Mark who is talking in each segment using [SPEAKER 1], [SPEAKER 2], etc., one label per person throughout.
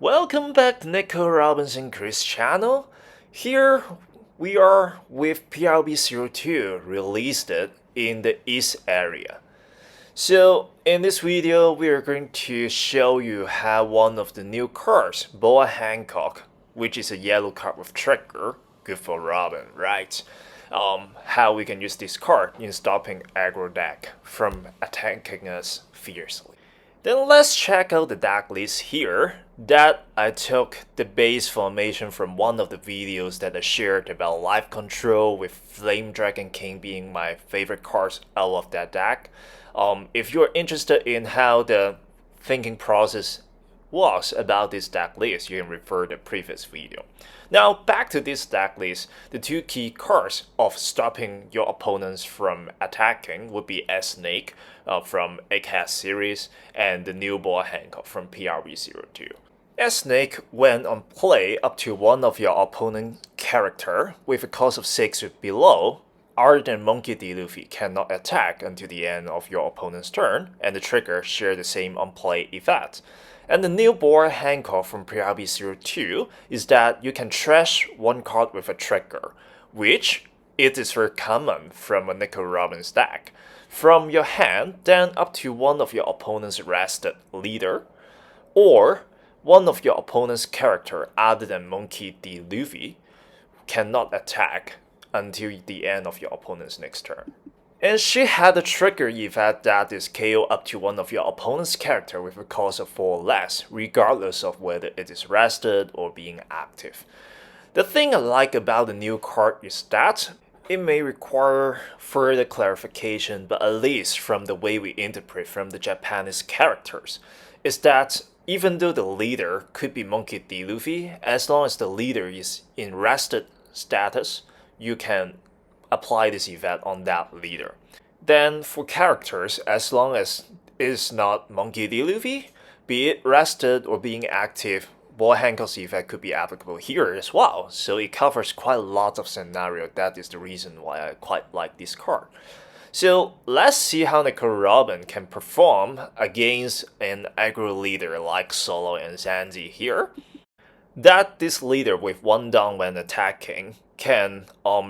[SPEAKER 1] Welcome back to Nico Robinson Chris channel. Here we are with PRB02 released in the East area. So in this video we are going to show you how one of the new cards, Boa Hancock, which is a yellow card with trigger, good for Robin, right? How we can use this card in stopping aggro deck from attacking us fiercely. Then let's check out the deck list here. That I took the base formation from one of the videos that I shared about life control, with Flame Dragon King being my favorite cards out of that deck. If you're interested in how the thinking process was about this deck list, you can refer to the previous video. Now back to this deck list, the two key cards of stopping your opponents from attacking would be S-Snake from Egghead series and the new Boa Hancock from PRB02. S-Snake, when on play up to one of your opponent's character with a cost of 6 or below, other than Monkey D. Luffy, cannot attack until the end of your opponent's turn, and the trigger share the same on-play effect. And the new Boa Hancock from PRB02 is that you can trash one card with a trigger, which it is very common from a Nico Robin's deck. From your hand, then up to one of your opponent's rested leader, or one of your opponent's character other than Monkey D. Luffy cannot attack until the end of your opponent's next turn. And she had a trigger effect that is KO up to one of your opponent's character with a cost of 4 or less, regardless of whether it is rested or being active. The thing I like about the new card is that it may require further clarification, but at least from the way we interpret from the Japanese characters, is that even though the leader could be Monkey D. Luffy, as long as the leader is in rested status, you can apply this effect on that leader. Then for characters, as long as it is not Monkey D. Luffy, be it rested or being active, Boa Hancock's effect could be applicable here as well. So it covers quite a lot of scenario. That is the reason why I quite like this card. So let's see how Nico Robin can perform against an aggro leader like Zoro and Sanji here. That this leader with 1 down when attacking can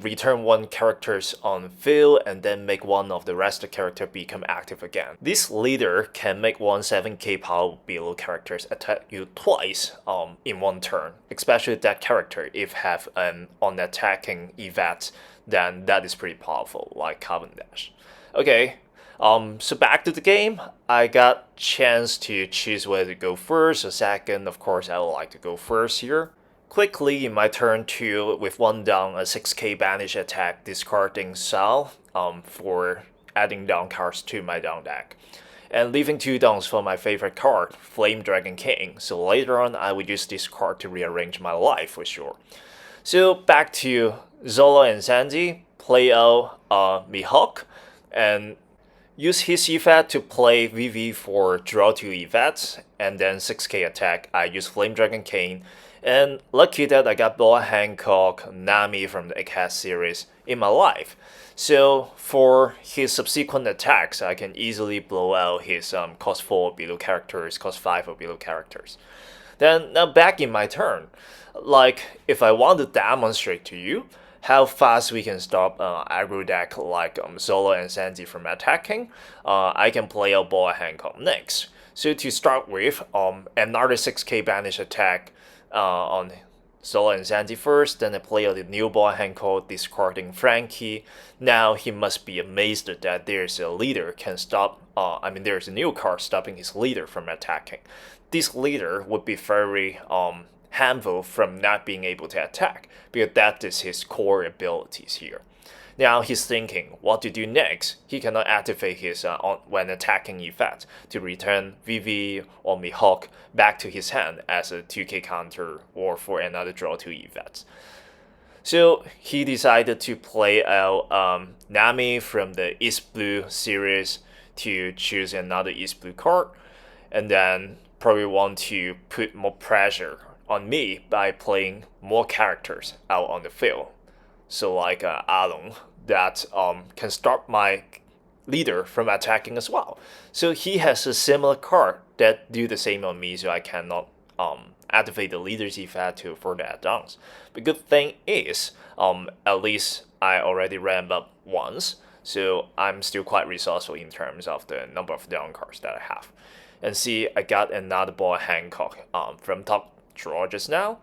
[SPEAKER 1] return 1 characters on field and then make one of the rested character become active again. This leader can make 1 7k power below characters attack you twice in 1 turn, especially that character if have an on attacking event, then that is pretty powerful, like Carbon Dash. Okay, so back to the game. I got chance to choose whether to go first or second. Of course, I would like to go first here. Quickly in my turn 2, with 1 down, a 6k banish attack, discarding Sal for adding down cards to my down deck. And leaving 2 downs for my favorite card, Flame Dragon King. So later on, I would use this card to rearrange my life for sure. So back to Zoro and Sanji, play out Mihawk, and use his effect to play VV for draw 2 effects, and then 6k attack. I use Flame Dragon King, and lucky that I got Boa Hancock, Nami from the Egghead series in my life. So for his subsequent attacks, I can easily blow out his cost 4 below characters, cost 5 or below characters. Then now back in my turn, like if I want to demonstrate to you how fast we can stop aggro deck like Zoro and Sanji from attacking, I can play out Boa Hancock next. So to start with, another 6k banish attack on Zoro and Sanji first, then I play out the new Boa Hancock, discarding Frankie. Now he must be amazed that there's a leader can stop, there's a new card stopping his leader from attacking. This leader would be very harmful from not being able to attack, because that is his core abilities here. Now he's thinking what to do next. He cannot activate his when attacking effect to return VV or Mihawk back to his hand as a 2k counter or for another draw 2 effect. So he decided to play out Nami from the East Blue series to choose another East Blue card, and then probably want to put more pressure on me by playing more characters out on the field. So like Arlong, that can stop my leader from attacking as well. So he has a similar card that do the same on me, so I cannot activate the leader's effect to further add-ons. The good thing is, at least I already ramped up once, so I'm still quite resourceful in terms of the number of down cards that I have. And see, I got another Boa Hancock from top drawer just now.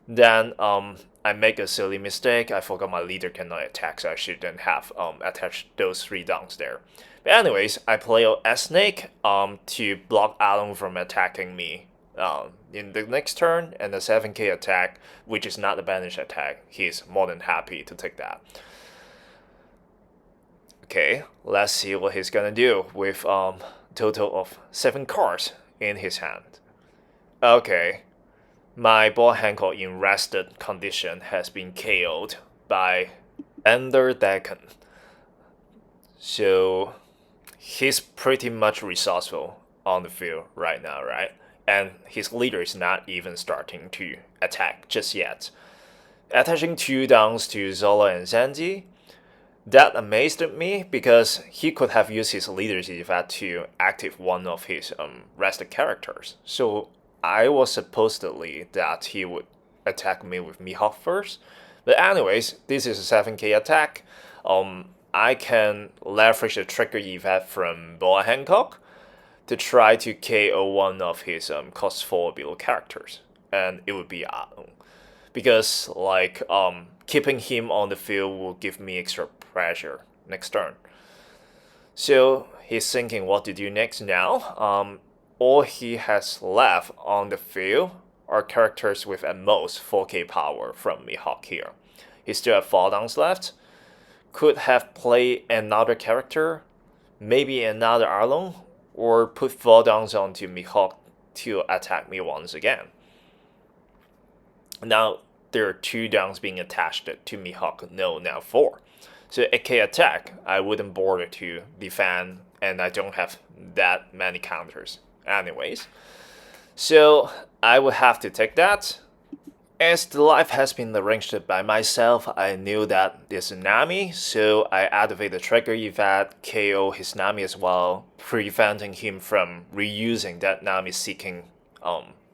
[SPEAKER 1] Then I make a silly mistake. I forgot my leader cannot attack, so I shouldn't have attached those 3 downs there. But anyways, I play out S-Snake to block Arlong from attacking me in the next turn, and the 7k attack, which is not a banished attack, he's more than happy to take that. Okay, let's see what he's gonna do with total of 7 cards in his hand. Okay, my Boa Hancock in rested condition has been KO'd by Ender Deacon. So he's pretty much resourceful on the field right now, right? And his leader is not even starting to attack just yet. Attaching 2 downs to Zoro&Sanji, that amazed me because he could have used his leader's effect to activate one of his rested characters. So I was supposedly that he would attack me with Mihawk first. But anyways, this is a 7k attack. I can leverage the trigger effect from Boa Hancock to try to KO one of his cost 4 below characters, and it would be Arlong. Because like keeping him on the field will give me extra pressure next turn. So he's thinking what to do next now. All he has left on the field are characters with at most 4k power from Mihawk here. He still have 4 downs left. Could have played another character, maybe another Arlong, or put 4 downs onto Mihawk to attack me once again. Now there are 2 downs being attached to Mihawk, no, now 4. So 8k attack, I wouldn't bother to defend, and I don't have that many counters anyways. So I would have to take that. As the life has been arranged by myself, I knew that this Nami, so I activate the trigger effect, KO his Nami as well, preventing him from reusing that Nami seeking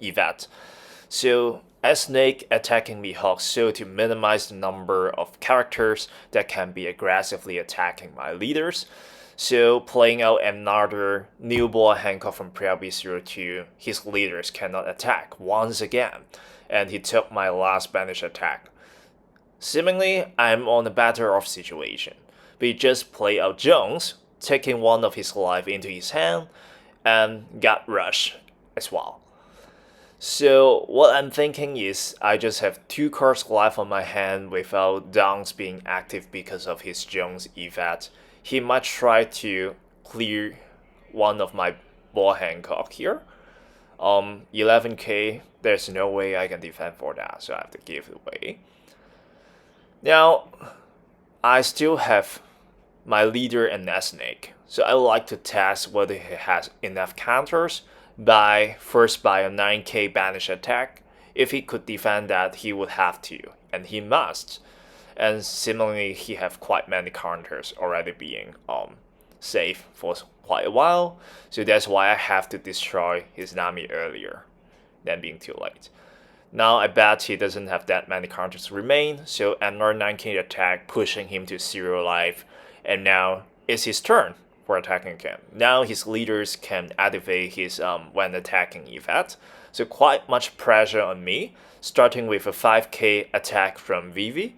[SPEAKER 1] effect. So S-Snake attacking Mihawk, so to minimize the number of characters that can be aggressively attacking my leaders. So playing out another new Boa Hancock from PRB02, his leaders cannot attack once again, and he took my last banish attack. Seemingly, I'm on a better off situation, but he just played out Jones, taking one of his life into his hand, and got rushed as well. So what I'm thinking is I just have 2 cards left on my hand without downs being active because of his Jones effect. He might try to clear one of my Boa Hancock here. 11k, there's no way I can defend for that, so I have to give it away. Now, I still have my leader and S-Snake, so I would like to test whether he has enough counters first by a 9k banish attack. If he could defend that, he would have to, and he must. And similarly, he have quite many counters already being safe for quite a while, so that's why I have to destroy his Nami earlier than being too late. Now I bet he doesn't have that many counters remain, so another 9k attack pushing him to 0 life, and now it's his turn for attacking again. Now his leaders can activate his when attacking effect, so quite much pressure on me, starting with a 5k attack from Vivi.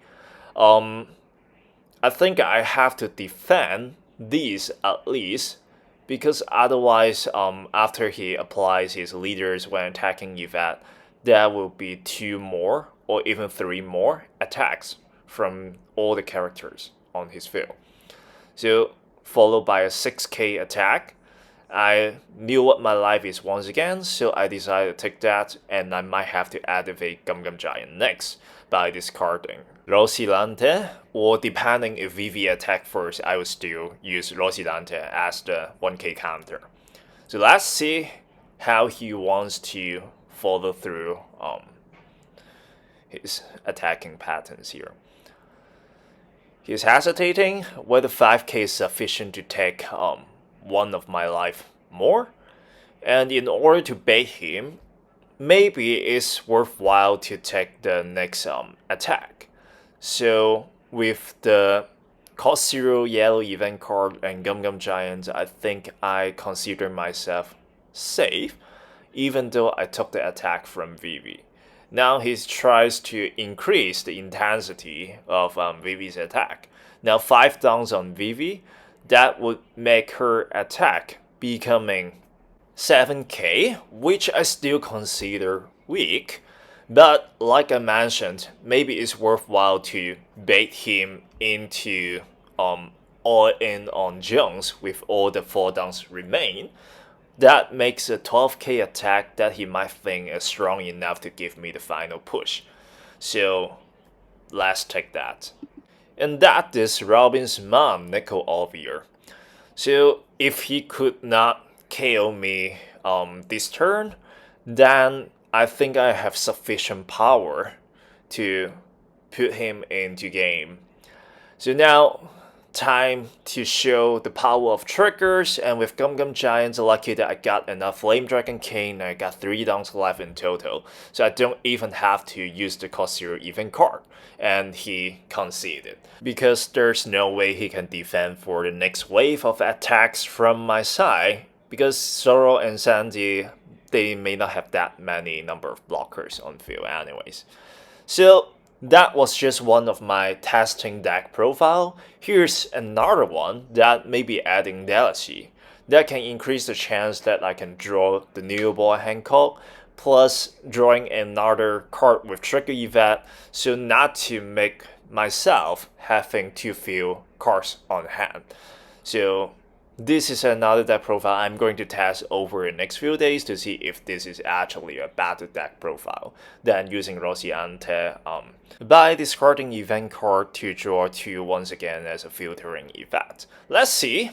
[SPEAKER 1] I think I have to defend these at least, because otherwise after he applies his leaders when attacking effect, there will be 2 more or even 3 more attacks from all the characters on his field. So followed by a 6k attack. I knew what my life is once again, so I decided to take that, and I might have to activate Gum Gum Giant next by discarding Rosilante, or depending if Vivi attack first, I would still use Rosilante as the 1k counter. So let's see how he wants to follow through his attacking patterns here. He's hesitating whether 5k is sufficient to take one of my life more, and in order to bait him, maybe it's worthwhile to take the next attack. So with the cost 0 yellow event card and Gum Gum Giant, I think I consider myself safe, even though I took the attack from Vivi. Now he tries to increase the intensity of Vivi's attack. Now 5 downs on Vivi, that would make her attack becoming 7k, which I still consider weak. But like I mentioned, maybe it's worthwhile to bait him into all in on Jones with all the 4 downs remain. That makes a 12k attack that he might think is strong enough to give me the final push. So let's take that. And that is Robin's mom, Nicole Alvier. So if he could not KO me this turn, then I think I have sufficient power to put him into game. So now, time to show the power of triggers, and with Gum Gum Giants, lucky that I got enough Flame Dragon Cane, and I got 3 downs left in total, so I don't even have to use the cost 0 event card, and he conceded. Because there's no way he can defend for the next wave of attacks from my side, because Zoro and Sanji, they may not have that many number of blockers on field anyways. So that was just one of my testing deck profile. Here's another one that may be adding delicacy. That can increase the chance that I can draw the new Boa Hancock, plus drawing another card with trigger event, so not to make myself having too few cards on hand. So this is another deck profile I'm going to test over the next few days to see if this is actually a better deck profile than using Rocinante by discarding event card to draw 2 once again as a filtering effect. Let's see.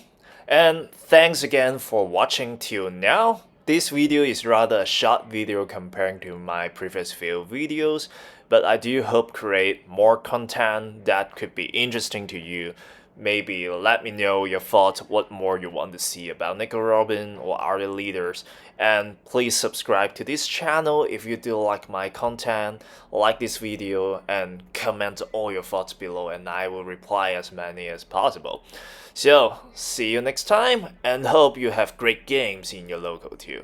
[SPEAKER 1] And thanks again for watching till now. This video is rather a short video compared to my previous few videos, but I do hope create more content that could be interesting to you. Maybe let me know your thoughts, what more you want to see about Nico Robin or other leaders. And please subscribe to this channel if you do like my content, like this video, and comment all your thoughts below and I will reply as many as possible. So, see you next time, and hope you have great games in your local too.